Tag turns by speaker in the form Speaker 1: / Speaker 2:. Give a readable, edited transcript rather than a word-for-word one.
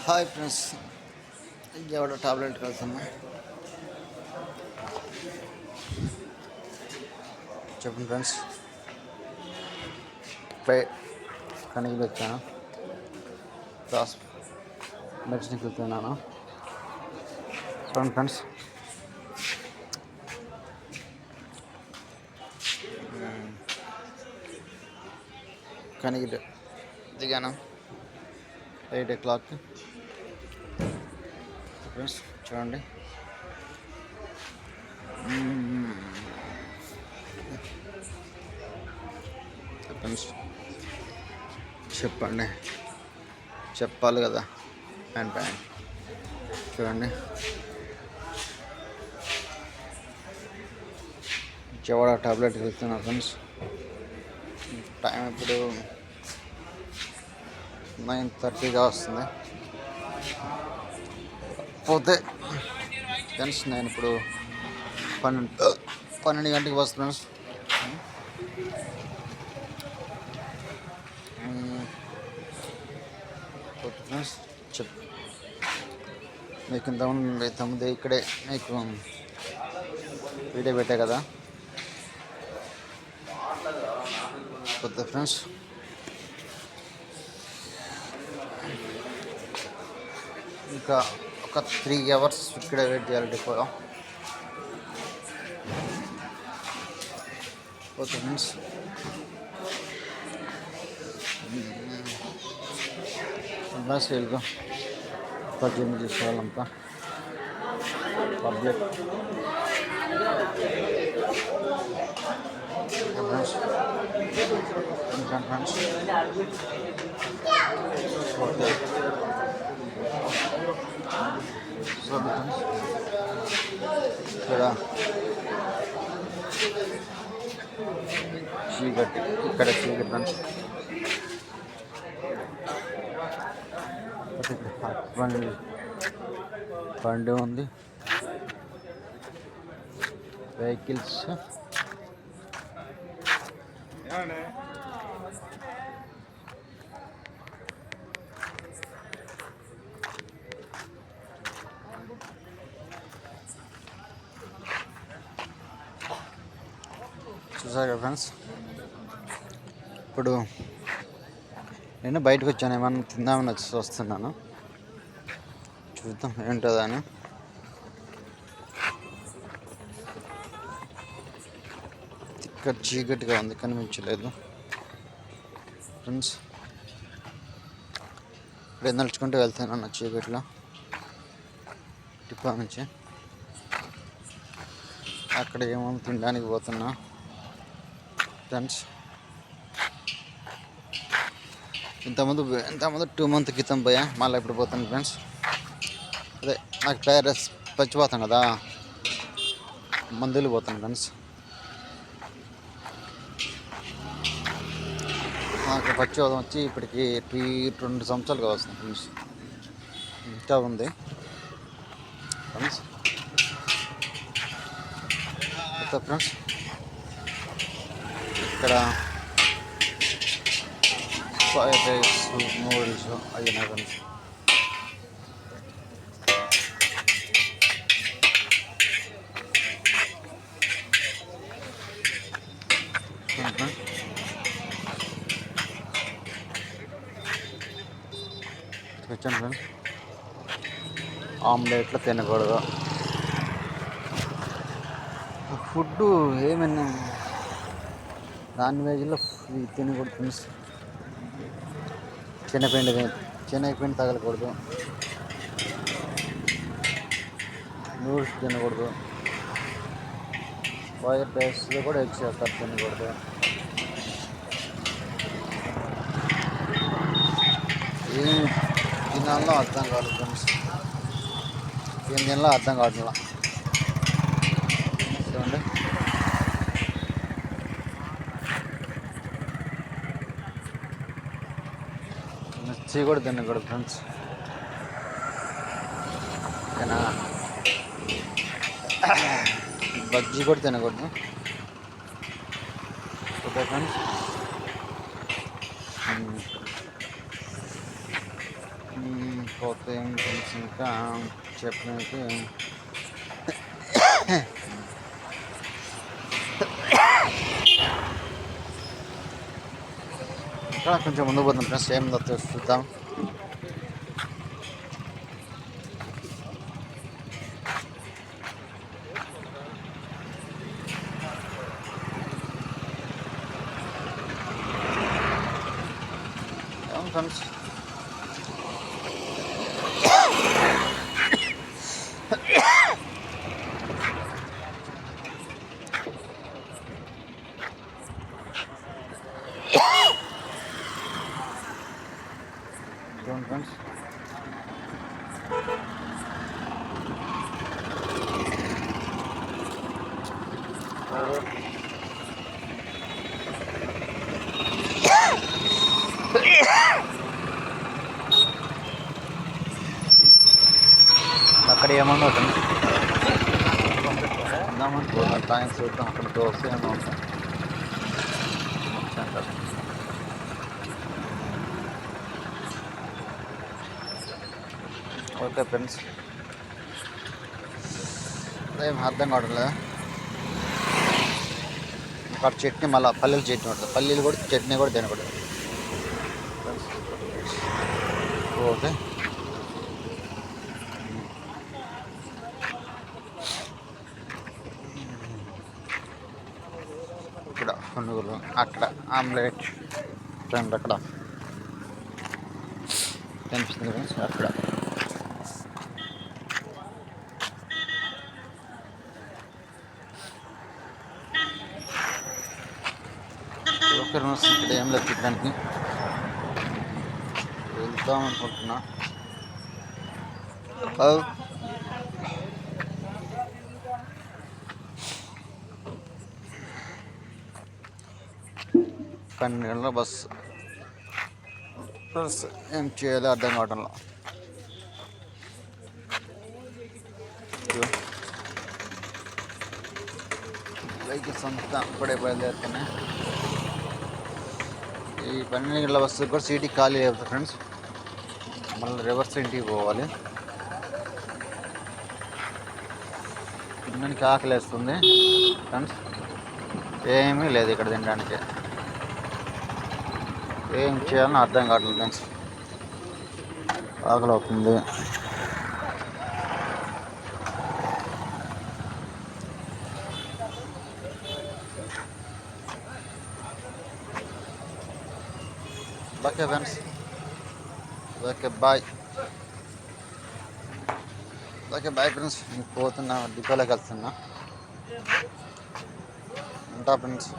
Speaker 1: Hi friends, ఎవడో tablet వెళ్తున్నా. చెప్పండి ఫ్రెండ్స్. పై కనిగిలి వచ్చాను, క్రాస్ మెడిసిన్కి వెళ్తున్నాను. చూడండి ఫ్రెండ్స్, కనిగిలి దిగాను 8 o'clock. ఫ్రెండ్స్ చూడండి, ఫ్రెండ్స్ చెప్పాలి కదా. ప్యాంట్ చూడండి, చివడ టాబ్లెట్కి వెళ్తున్నా ఫ్రెండ్స్. టైం ఇప్పుడు 9:30గా వస్తుంది. పోతే ఫ్రెండ్స్ నేను ఇప్పుడు 12 గంటలకు వస్తాను ఫ్రెండ్స్. ఫ్రెండ్స్ మీకు ఇంతకుముందు ఇక్కడే మీకు వీడియో పెట్టా కదా. పోతే ఫ్రెండ్స్ ఇంకా ఒక 3 hours ఇక్కడే వెయిట్ చేయాలి డిపోలో. ఓకే ఫ్రెండ్స్, బస్ వెళ్దాం. పద్దెనిమిది తీసుకోవాలంతా పబ్లిక్. ఫ్రెండ్స్ ఇంకా ఫ్రెండ్స్ ఓకే ఇక్కడ చీకటి, ఇక్కడ చీకటి ఫ్రెండ్స్. బండి ఉంది, వెహికల్స్. చూసారు కదా ఫ్రెండ్స్, ఇప్పుడు నేను బయటకు వచ్చాను, ఏమన్నా తిందామని వస్తున్నాను. చూద్దాం ఏంటో అని. ఇక్కడ చీకటిగా ఉంది, కనిపించలేదు ఫ్రెండ్స్. ఇప్పుడు నడుచుకుంటూ వెళ్తాను చీకట్లో టిప్పా నుంచి. అక్కడ ఏమో తినడానికి పోతున్నా ఫ్రెండ్స్. ఇంతకుముందు 2 months క్రితం పోయా, మళ్ళీ ఇప్పుడు పోతాను ఫ్రెండ్స్. అదే నాకు పేరెస్ పచ్చిపోతాను కదా, మందులు పోతాను ఫ్రెండ్స్. నాకు పచ్చిపోతాం వచ్చి ఇప్పటికి 2 సంవత్సరాలుగా వస్తుంది ఫ్రెండ్స్. ఇంకా ఉంది ఫ్రెండ్స్. ఫ్రెండ్స్ ఇక్కడ ఫ్రైడ్ రైస్, నూడిల్స్ అవి ఫ్రెండ్స్. వచ్చాను ఫ్రెండ్స్. ఆమ్లెట్లు తినకూడదు, ఫుడ్ ఏమైనా నాన్ వెజ్లో తినకూడదు ఫ్రెండ్స్. శనగపిండి తగలకూడదు, నూడిల్స్ తినకూడదు, ఫ్రైడ్ రైస్లో కూడా ఎగ్ చేస్తారు, తినకూడదు. ఏం తినాలో అర్థం కాదు ఫ్రెండ్స్, ఏం తినాలో అర్థం కావట్లా. చూడండి, మిర్చి కూడా తినకూడదు ఫ్రెండ్స్. ఓకేనా, బజ్జీ కూడా తినకూడదు. ఓకే ఫ్రెండ్స్, పోతే ఏం ఫ్రెండ్స్ ఇంకా చెప్పినట్టు ఇంకా కొంచెం ముందుకు పోతాం ఫ్రెండ్స్, ఏం చూద్దాం. అవును ఫ్రెండ్స్, చూడండి ఫ్రెండ్స్, అక్కడ ఏమన్నా ఫ్రెండ్స్ ఉందామని పోతాం, టైం చూద్దాం. అక్కడ దోశ ఏమో ఉంటాం సెంటర్. ఓకే ఫ్రెండ్స్, ఏం అర్థం కావట్లేదు. ఇక్కడ చట్నీ మళ్ళీ పల్లీల చట్నీ ఉంటుంది, పల్లీలు కూడా చట్నీ కూడా తినకూడదు. ఓకే, ఇక్కడ పునుగులు, అక్కడ ఆమ్లెట్ ఫ్రెండ్, అక్కడ కనిపిస్తుంది ఫ్రెండ్స్. అక్కడ ఓకే ఫ్రెండ్స్, ఇక్కడ ఏం లేదు తినడానికి. వెళ్దాం అనుకుంటున్నా. పన్నెండు గంటల బస్సు ఫ్రెండ్స్, ఏం చేయాలో అర్థం కావడంలో. వెహికల్స్ అంతా అప్పుడే బయలుదేరుతున్నాయి. ఈ 12 గంటల బస్సు కూడా సీటీ ఖాళీ అవుతుంది ఫ్రెండ్స్. మళ్ళీ రివర్స్ ఇంటికి పోవాలి. తినడానికి ఆకలి వేస్తుంది ఫ్రెండ్స్, ఏమీ లేదు ఇక్కడ తినడానికి. ఏం చేయాలని అర్థం కావట్లేదు ఫ్రెండ్స్, ఆకలి అవుతుంది. Okay friends, okay bye. Okay bye friends, నేను పోతున్నా, డిపోలోకి వెళ్తున్నా. ఉంటా ఫ్రెండ్స్.